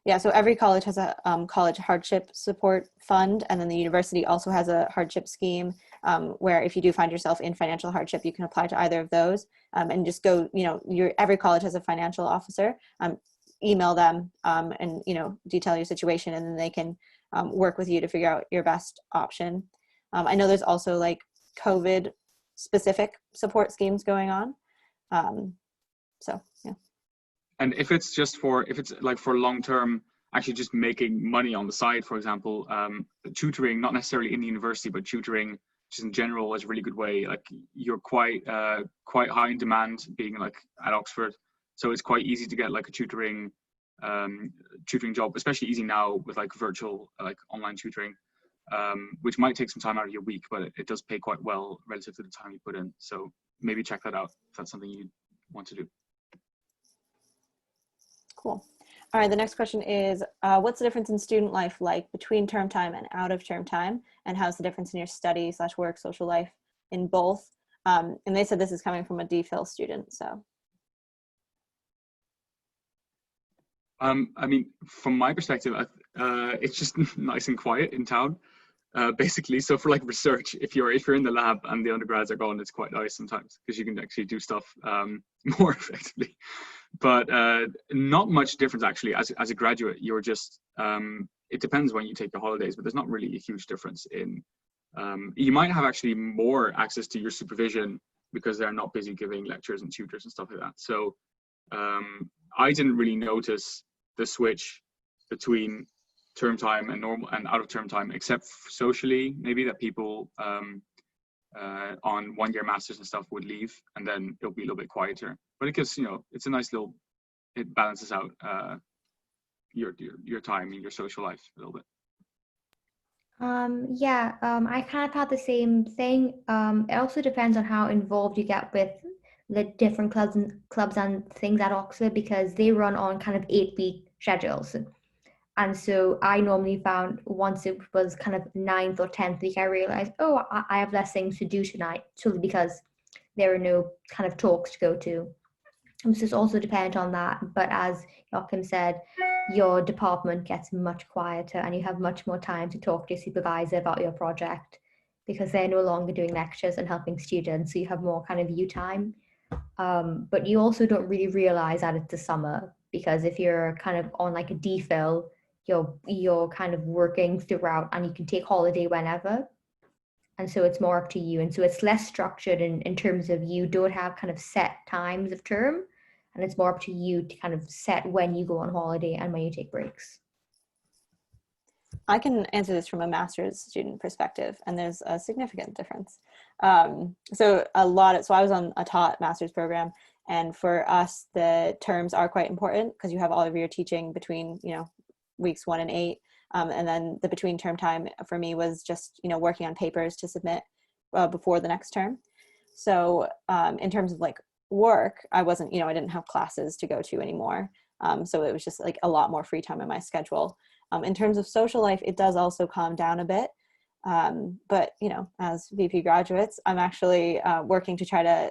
Yeah. So every college has a college hardship support fund, and then the university also has a hardship scheme where if you do find yourself in financial hardship, you can apply to either of those and just go. Every college has a financial officer. Email them and detail your situation, and then they can work with you to figure out your best option. I know there's also like COVID specific support schemes going on. So yeah. And if it's like for long-term, actually just making money on the side, for example, tutoring, not necessarily in the university, but tutoring just in general is a really good way. Like you're quite high in demand being like at Oxford. So it's quite easy to get like a tutoring job, especially easy now with like virtual, like online tutoring, which might take some time out of your week, but it does pay quite well relative to the time you put in. So maybe check that out if that's something you want to do. Cool. All right, the next question is, what's the difference in student life like between term time and out of term time? And how's the difference in your study/work, social life in both? And they said this is coming from a DPhil student, so. From my perspective, it's just nice and quiet in town, basically. So for like research, if you're in the lab and the undergrads are gone, it's quite nice sometimes because you can actually do stuff more effectively. But not much difference actually. As a graduate, you're just it depends when you take your holidays, but there's not really a huge difference in. You might have actually more access to your supervision because they're not busy giving lectures and tutors and stuff like that. So I didn't really notice the switch between term time and normal and out of term time, except socially, maybe that people on 1 year masters and stuff would leave, and then it'll be a little bit quieter. But it gives, it's a nice little, it balances out your time and your social life a little bit. I kind of had the same thing. It also depends on how involved you get with the different clubs and things at Oxford, because they run on kind of 8-week schedules. And so I normally found once it was kind of 9th or 10th week, I realized, I have less things to do tonight, solely because there are no kind of talks to go to. So it's also dependent on that. But as Joachim said, your department gets much quieter and you have much more time to talk to your supervisor about your project because they're no longer doing lectures and helping students. So you have more kind of you time. But you also don't really realize that it's the summer because if you're kind of on like a DPhil, you're kind of working throughout and you can take holiday whenever. And so it's more up to you. And so it's less structured in terms of you don't have kind of set times of term. And it's more up to you to kind of set when you go on holiday and when you take breaks. I can answer this from a master's student perspective, and there's a significant difference. So I was on a taught master's program, and for us, the terms are quite important because you have all of your teaching between, weeks 1 and 8. And then the between term time for me was just, working on papers to submit before the next term. So in terms of like work, I wasn't, I didn't have classes to go to anymore. So it was just like a lot more free time in my schedule. In terms of social life, it does also calm down a bit. But, as VP graduates, I'm actually working to try to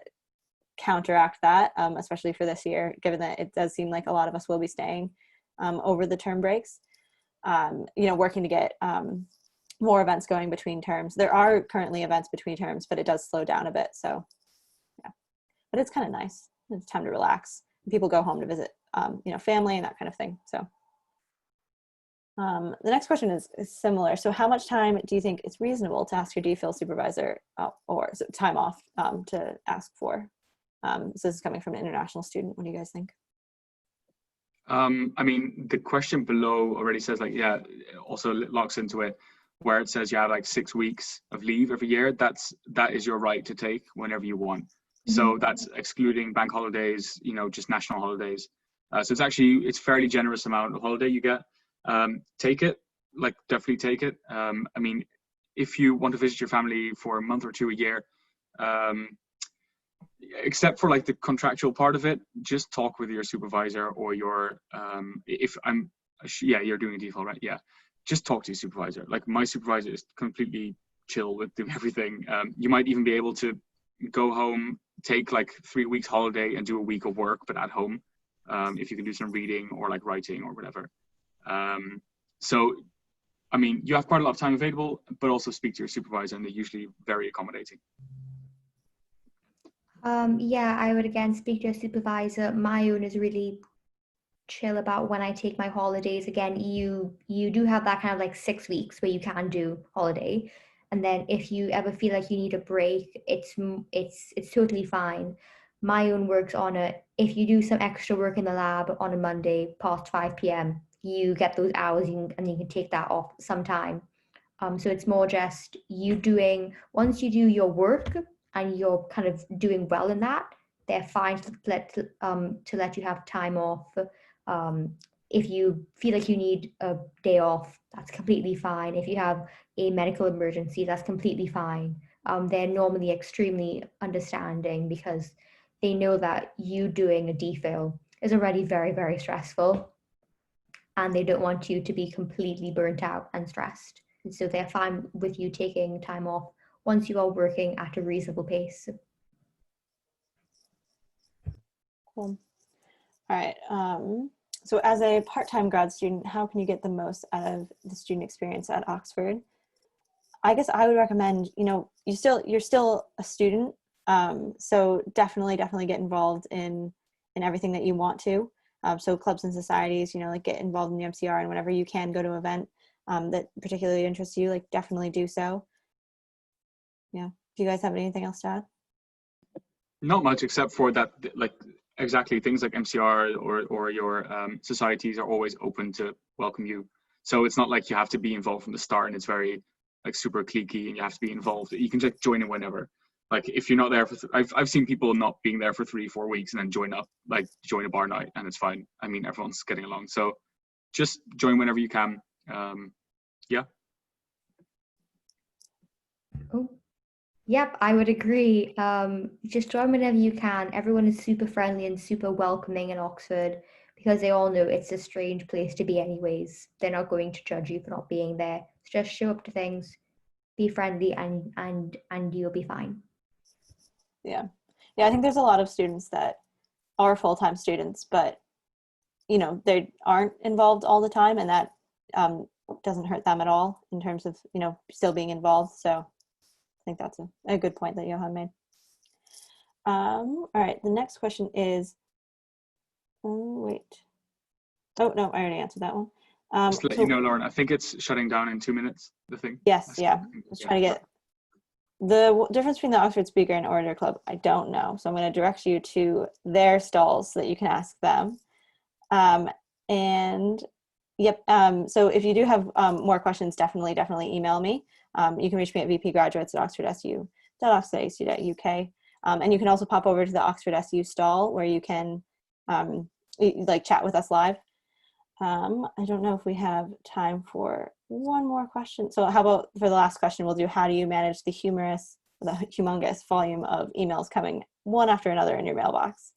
counteract that, especially for this year, given that it does seem like a lot of us will be staying over the term breaks. Working to get more events going between terms. There are currently events between terms, but it does slow down a bit. So, yeah, but it's kind of nice. It's time to relax. People go home to visit, family and that kind of thing. So, the next question is similar. So, how much time do you think it's reasonable to ask your DPhil supervisor or time off to ask for? So this is coming from an international student. What do you guys think? I mean, the question below already says also locks into it, where it says you have like 6 weeks of leave every year. That is your right to take whenever you want. So that's excluding bank holidays, just national holidays. So it's fairly generous amount of holiday you get. Take it, definitely take it. I mean, if you want to visit your family for a month or two a year, except for like the contractual part of it, just talk with your supervisor or your you're doing a DPhil, right? Yeah, just talk to your supervisor. Like my supervisor is completely chill with doing everything. You might even be able to go home, take like 3 weeks holiday and do a week of work, but at home, if you can do some reading or like writing or whatever. So I mean, you have quite a lot of time available, but also speak to your supervisor, and they're usually very accommodating. I would again speak to a supervisor. My own is really chill about when I take my holidays. Again, you do have that kind of like 6 weeks where you can do holiday, and then if you ever feel like you need a break, it's totally fine. My own works on it. If you do some extra work in the lab on a Monday past 5 p.m., you get those hours and you can take that off sometime. So it's more just once you do your work and you're kind of doing well in that, they're fine to let you have time off. If you feel like you need a day off, that's completely fine. If you have a medical emergency, that's completely fine. They're normally extremely understanding because they know that you doing a DPhil is already very, very stressful, and they don't want you to be completely burnt out and stressed. And so they're fine with you taking time off once you are working at a reasonable pace. Cool. All right. So as a part-time grad student, how can you get the most out of the student experience at Oxford? I guess I would recommend, you're still a student. So definitely get involved in everything that you want to. So clubs and societies, get involved in the MCR, and whenever you can go to an event that particularly interests you, definitely do so. Yeah. Do you guys have anything else to add? Not much, except for that, exactly, things like MCR or your societies are always open to welcome you. So it's not like you have to be involved from the start and it's very super cliquey and you have to be involved. You can just join in whenever. If you're not there I've seen people not being there for 3-4 weeks and then join a bar night, and it's fine. I mean, everyone's getting along. So just join whenever you can. Yeah. Oh, yep, I would agree. Just join whenever you can. Everyone is super friendly and super welcoming in Oxford because they all know it's a strange place to be anyways. They're not going to judge you for not being there. So just show up to things, be friendly, and you'll be fine. Yeah. I think there's a lot of students that are full-time students, but you know, they aren't involved all the time, and that doesn't hurt them at all in terms of, you know, still being involved. So I think that's a good point that Johan made. All right, the next question is, wait. Oh, no, I already answered that one. Just to let you know, Lauren, I think it's shutting down in 2 minutes, the thing. Yes, yeah. Just trying to get the difference between the Oxford Speaker and Orator Club. I don't know. So I'm going to direct you to their stalls so that you can ask them. And yep. So if you do have more questions, definitely email me. You can reach me at vpgraduates@oxfordsu.oxfordsu.uk. And you can also pop over to the Oxford SU stall where you can like chat with us live. I don't know if we have time for one more question. So how about for the last question, we'll do, how do you manage the humongous volume of emails coming one after another in your mailbox?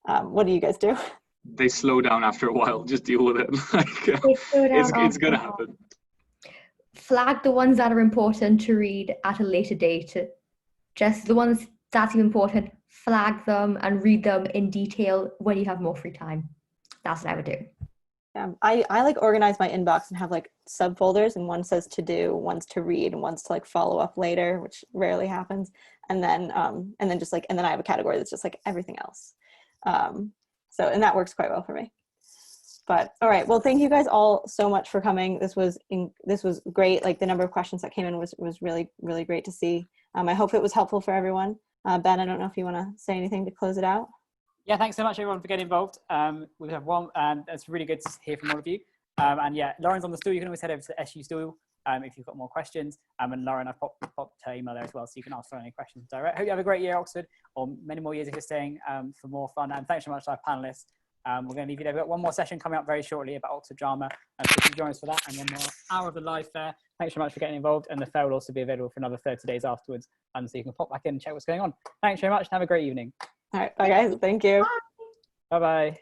What do you guys do? They slow down after a while. Just deal with it. It's going to happen. Flag the ones that are important to read at a later date. Just the ones that's important, flag them and read them in detail when you have more free time. That's what I would do. I like organize my inbox and have like subfolders, and one says to do, one's to read, and one's to like follow up later, which rarely happens. And then I have a category that's just like everything else. So, and that works quite well for me. But all right, well, thank you guys all so much for coming. This was great. Like the number of questions that came in was really, really great to see. I hope it was helpful for everyone. Ben, I don't know if you want to say anything to close it out. Yeah, thanks so much everyone for getting involved. We have one, and it's really good to hear from all of you. And yeah, Lauren's on the stool. You can always head over to the SU stool if you've got more questions. And Lauren, I've popped her email there as well, so you can ask her any questions direct. Hope you have a great year at Oxford, or many more years if you're staying for more fun. And thanks so much to our panelists. We're going to leave you there. We've got one more session coming up very shortly about Oxford drama. So you can join us for that, and one more hour of the live fair. Thanks so much for getting involved. And the fair will also be available for another 30 days afterwards. So you can pop back in and check what's going on. Thanks very much and have a great evening. All right, bye guys. Thank you. Bye-bye.